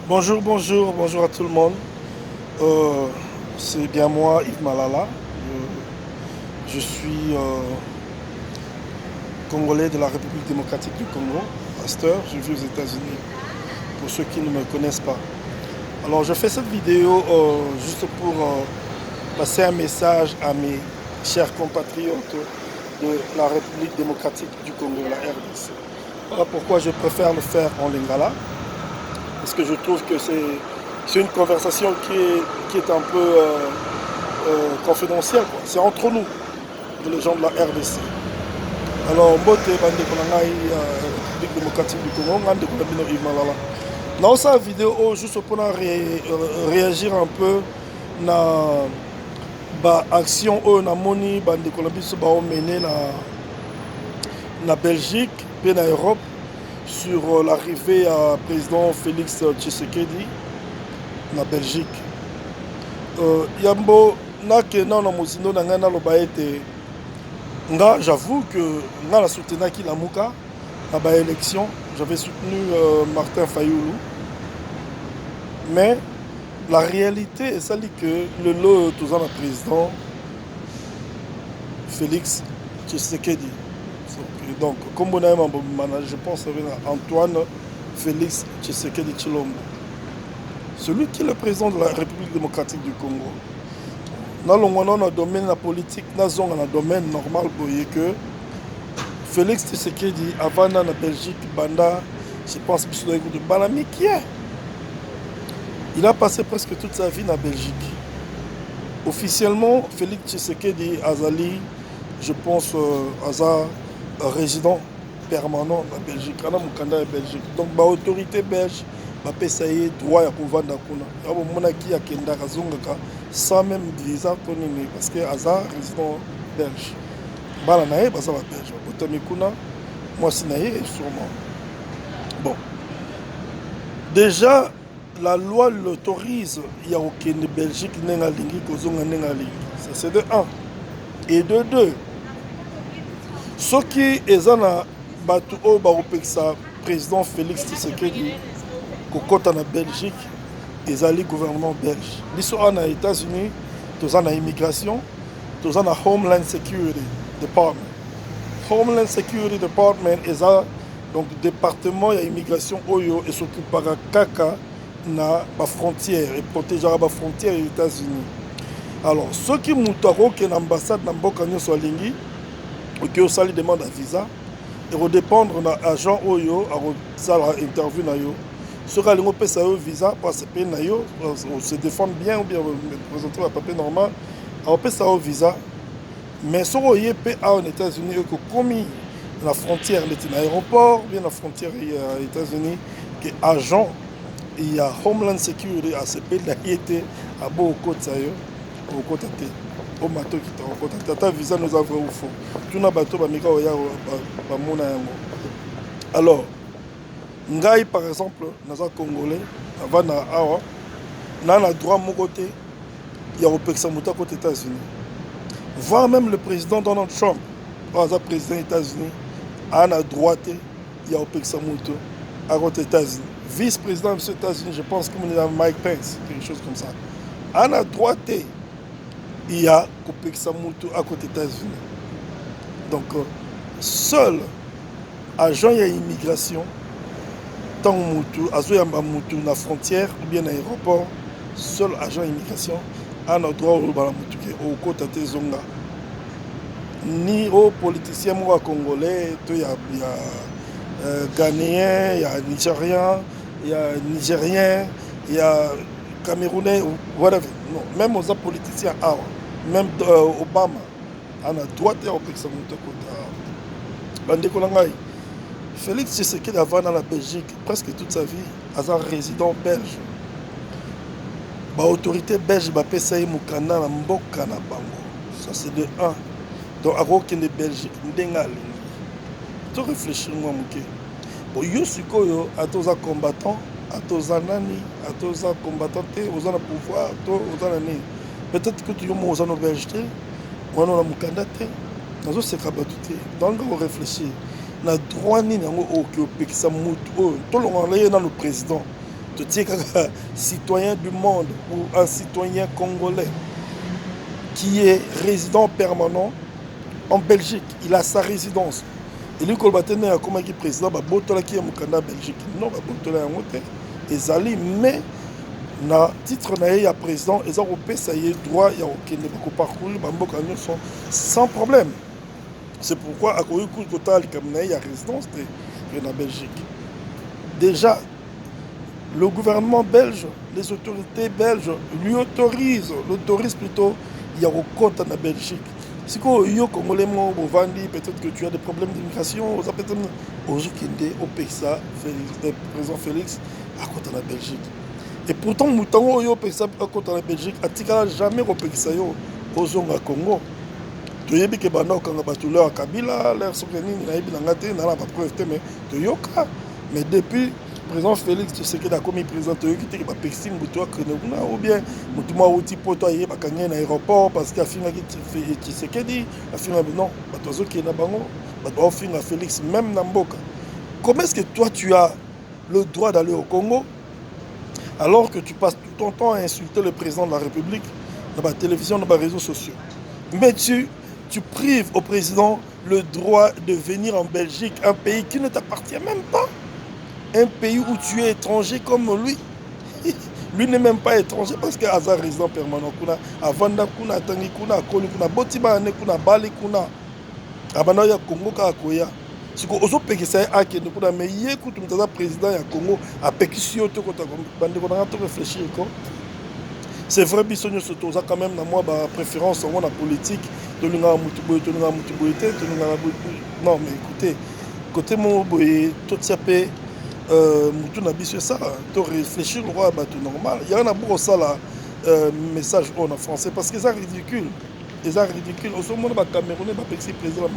Bonjour, bonjour, bonjour à tout le monde. Euh, c'est bien moi, Yves Malala. Je suis congolais de la République démocratique du Congo. Pasteur, je vis aux États-Unis, pour ceux qui ne me connaissent pas. Alors, je fais cette vidéo juste pour passer un message à mes chers compatriotes de la République démocratique du Congo, la RDC. Voilà pourquoi je préfère le faire en lingala, parce que je trouve que c'est une conversation qui est un peu confidentielle. C'est entre nous, les gens de la RDC. Alors, Mbote, Bandeko Nangai, République démocratique du Congo, Ngandeko Nabino Yves Malala. Dans cette vidéo, juste pour réagir un peu na action na moni bandeko na biso ba mené na Belgique et na Europe sur l'arrivée à président Félix Tshisekedi na Belgique. Yambo nakena na mozindo na ngai naloba ete nga j'avoue que nga la soutenaki Lamuka na ba élection, j'avais soutenu Martin Fayoulou. Mais la réalité est celle que le lot tous en président Félix Tshisekedi. Donc, comme on a un je pense à Antoine Félix Tshisekedi Tshilombo. Celui qui est le président de la République démocratique du Congo. Dans le domaine de la politique, dans le domaine normal, que Félix Tshisekedi, avant dans la Belgique, Banda, je pense que c'est de Balami qui est. Il a passé presque toute sa vie en Belgique. Officiellement, Félix Tshisekedi Azali, je pense, résident permanent en Belgique. Belgique. Donc, l'autorité belge va payer droit à Kouvanda Kuna. Il y a qui a Kenda Razungaka sans même visa parce que Aza résident belge. Balanae, Baza belge. Botamikuna, moi Sinaye, sûrement. Bon. Déjà, la loi l'autorise, il y a aucun Belgique n'engalingi kozonga n'engalingi. Ça c'est de 1. Et de 2. Ce qui est na batu o ba opeksa président Félix Tshisekedi kokota na Belgique, ezali gouvernement belge. Biso na États-Unis, toza na immigration, toza na Homeland Security Department. Homeland Security Department eza donc département ya immigration oyo et s'occupera kaka na ba frontière et protégera ba frontière des États-Unis. Alors, ceux qui moutaro que l'ambassade na mboka nyonso alingi ok osali demande à visa et redépendre na agent oyo a sala interview na yo sera lingo pesa yo visa pour se payer na yo on se défendre bien ou bien présenter un papier normal a pesa yo visa mais soko yepé aux États-Unis que commis la frontière l'aéroport bien la frontière aux États-Unis que agent il y a Homeland Security à ce pays là qui était à beau côté ça yo au côté au bateau qui t'a rencontré. Tata visa nous a vrai ou faux. Tout na bateau ba mika oya ba mona yango. Alors, ngai par exemple, naza congolais, avant na awa, na droit mon côté, il y a opeksa muta côté États-Unis. Voir même le président Donald Trump, le président des États-Unis, a na droite, il y a opeksa muta à côté États-Unis. Vice-président des États-Unis, je pense que c'est Mike Pence, quelque chose comme ça. A na droite, il y a Kopeksa Moutou à côté des États-Unis. Donc, seul agent de l'immigration, tant Moutou, Azoyamba Moutou, na frontière ou bien à l'aéroport, seul agent d'immigration a le droit au côté de Zonga. Ni aux politiciens congolais, il y a Ghanéens, il y a Nigériens, il y a Nigériens, il y a Camerounais, whatever. Non, même aux politiciens, même Obama, on a droit de faire ça. Félix Tshisekedi avant dans la Belgique, presque toute sa vie, as un résident belge. L'autorité belge va payer Moukana na Mboka na Bango. Ça c'est de 1. Donc, à quoi qu'il y ait Belgique, tu réfléchis, moi, Mouké. Bon, yo sikoyo, à tous les combattants, à tous les nani, à tous les combattants, aux en pouvoir, aux en nani. Peut-être que tu as aux en Belge, ou en Moukanda, nous avons ces cabadutés. Donc, on réfléchit. Na droit ni nango o ki opekisa mutu o to longa le na le président Tu es un citoyen du monde ou un citoyen congolais qui est résident permanent en Belgique. Il a sa résidence. Et lui, quand il est comme président, il est en Belgique. Non, il est en Ezali, mais na titre na président, ils ont ça y est droit, il y a aucun parcours, sans problème. C'est pourquoi à Koyuku Total, comme il y a résidence en Belgique. Déjà, le gouvernement belge, les autorités belges lui l'autorisent plutôt, il y a au compte en Belgique. Si vous avez peut-être que tu as des problèmes d'immigration, vous avez peut-être au PEXA, le président Félix, à côté de la Belgique. Et pourtant, Moutango au PEXA, à côté de la Belgique, a jamais au PEXA au Zonga Congo. Tu sais que Bano, quand on a Kabila, l'air souverain, il a pas preuve, mais tu yoka. Mais depuis, le président Félix, tu sais que la commis président, tu sais que Pexing, ou bien, tu as outil pour toi, il y a un aéroport, parce qu'il y a un tu sais que dit, non, tu as qui est bango, tu as Félix, même Namboka. Comment est-ce que toi, tu as le droit d'aller au Congo, alors que tu passes tout ton temps à insulter le président de la République, dans la télévision, dans les réseaux sociaux? Mais tu prives au président le droit de venir en Belgique, un pays qui ne t'appartient même pas. Un pays où tu es étranger comme lui. Lui n'est même pas étranger parce qu'il a un résident permanent. Avanda kuna tangi kuna koli kuna botiba ne kuna bali kuna abana ya Congo ka koya. Siko ozo pekisa akende kuna mais yé kutu mutaza président ya Congo a pekisio to kota bande ko na to réfléchir ko. C'est vrai bisonyo soto za quand même na moi ba préférence en la politique de l'unga mutuboité non mais écoutez côté mon boy tout ça peut mutu na biso ça to réfléchir le roi tout normal il y en a beaucoup ça là message en français parce que c'est ridicule au sommet ba Camerounais ba pexi président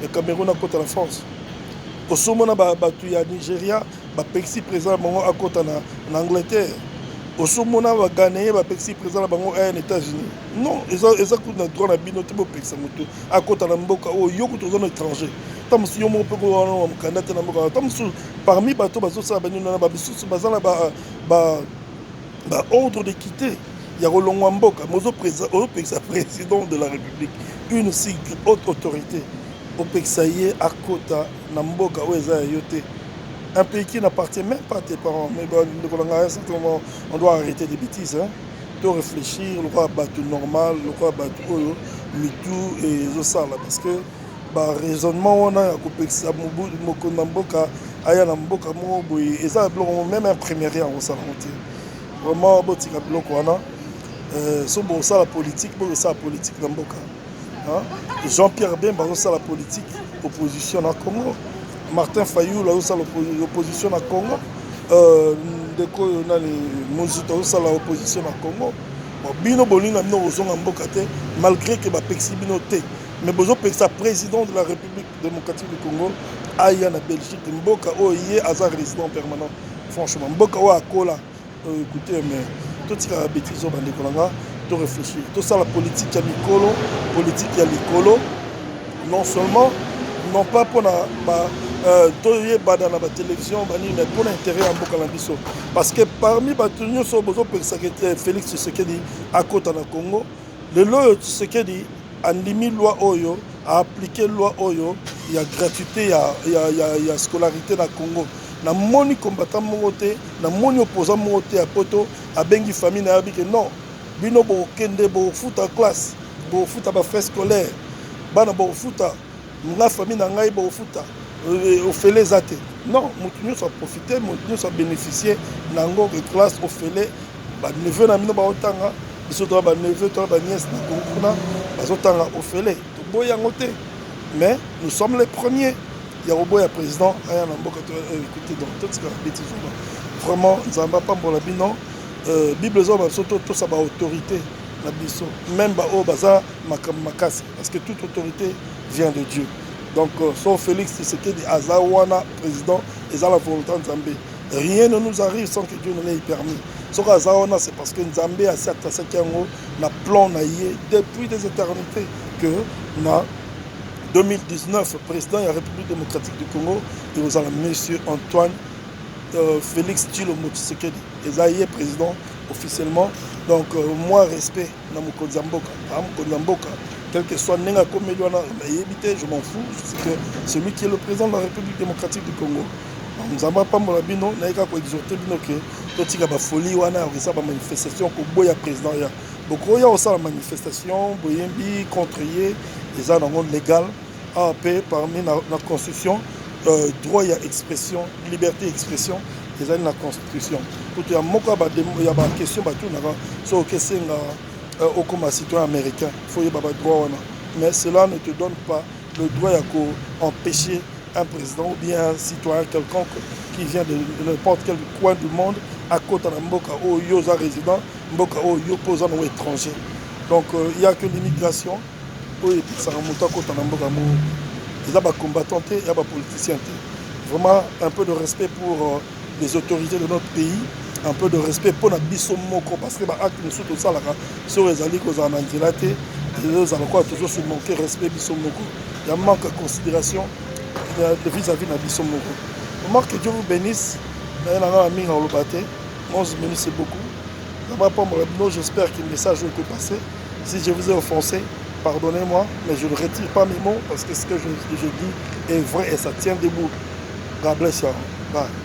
le Cameroun à côté de la France au sommet ba tu ya Nigeria ba pexi président à côté en Angleterre au sommet ba Ghanéen ba pexi président aux États-Unis non ils ont coup droit na bino te bo pexi mutu à côté na mboka o yoko to zone étranger. Parmi les bateaux, ordre de quitter. Il y a Rolong Wamboka, président de la République, une si haute autorité. Au Pexaye, à Kota, Namboka, un pays qui n'appartient même pas à tes parents. Mais on doit arrêter des bêtises. Hein. De réfléchir, le roi battu normal, le roi battu Mitou et Zosala. Parce que raisonnement on a kopekisa mokonda mboka aya na mboka mo boye eza biloko même imprimerie en salanté vraiment botika biloko wana so bo ça la politique na mboka Jean-Pierre Bemba ça la politique opposition na Congo Martin Fayulu ça l'opposition na Congo ndeko na les Mozito ça la opposition na Congo bino bolinga bino ozonga mboka te malgré que ba pexi bino te. Mais besoin que ça président de la République démocratique du Congo aille en Belgique, Mboka Oye a sa résident permanent. Franchement, Mboka Oye Kola. Écoutez, mais tout ce qui a bêtise au Bandekolanga, tout réfléchir. Tout ça, la politique il y a Mikolo, politique il y a Likolo. Non seulement, non pas pour la télévision, mais pour l'intérêt en Mboka Lambiso. Parce que parmi les bâtiments, Félix Tshisekedi à côté du Congo, le lot Tshisekedi a mis loi Oyo, a appliqué loi Oyo, il y a gratuité, il y a scolarité dans le Congo. Na moni combattant moté, na moni opposant moté à poto, a bengi famille na que non, bino bo kende bo foot en classe, bo foot à frais scolaire, bana bo foot la famille na ngai bo foot au félé zate. Non, mutunyo soit profiter, mutunyo soit bénéficier nango de classe au félé, ba neveu na mino ba otanga. Surtout les neveux, les nièces, mais nous sommes les premiers. Il y a un président, écoutez, donc tout ce qui est bêtise. Vraiment, nous n'avons pas pour la bino. Bible, surtout toute sa autorité. Même parce que toute autorité vient de Dieu. Donc, sauf Félix Tshisekedi, Azawana, président, et ça la volonté de Zambé. Rien ne nous arrive sans que Dieu ne l'ait permis. Ce que c'est parce que Nzambé a certes un plan depuis des éternités que en 2019, président de la République démocratique du Congo, et nous avons M. Antoine Félix Tshilombo Tshisekedi. Esaïe président officiellement. Donc, moi, respect dans mon Kozamboka. Quel que soit Nenga Komelwana, je m'en fous. Je sais que celui qui est le président de la République démocratique du Congo. Nous n'avons pas mon abino, nous avons exhorté que tout la folie, on a une manifestation pour le président. Beaucoup y a aussi la manifestation, Boyembi, contre-yé, les gens dans le monde légal, AAP parmi la Constitution, droit à expression, liberté d'expression, les gens dans la Constitution. Il y a une question sur la question comme citoyen américain. Il faut y avoir droit. Mais cela ne te donne pas le droit d'empêcher un président ou bien un citoyen quelconque qui vient de n'importe quel coin du monde à côté de Mboka ou Yosa résident, Mboka ou Yoposan ou étranger. Donc il n'y a que l'immigration. Il y a des combattants, il y a des politiciens. Vraiment un peu de respect pour les autorités de notre pays, un peu de respect pour la Bissomoko, parce que nous sommes tous sur les alliés qui ont en antilaté, et nous allons toujours se manquer respect Bissomoko. Il y a un manque de considération vis-à-vis de la Bissomoko. Moi, que Dieu vous bénisse. Moi, je bénisse beaucoup. J'espère que le message peut passer. Si je vous ai offensé, pardonnez-moi, mais je ne retire pas mes mots parce que ce que je dis est vrai et ça tient debout. God bless you. Bye.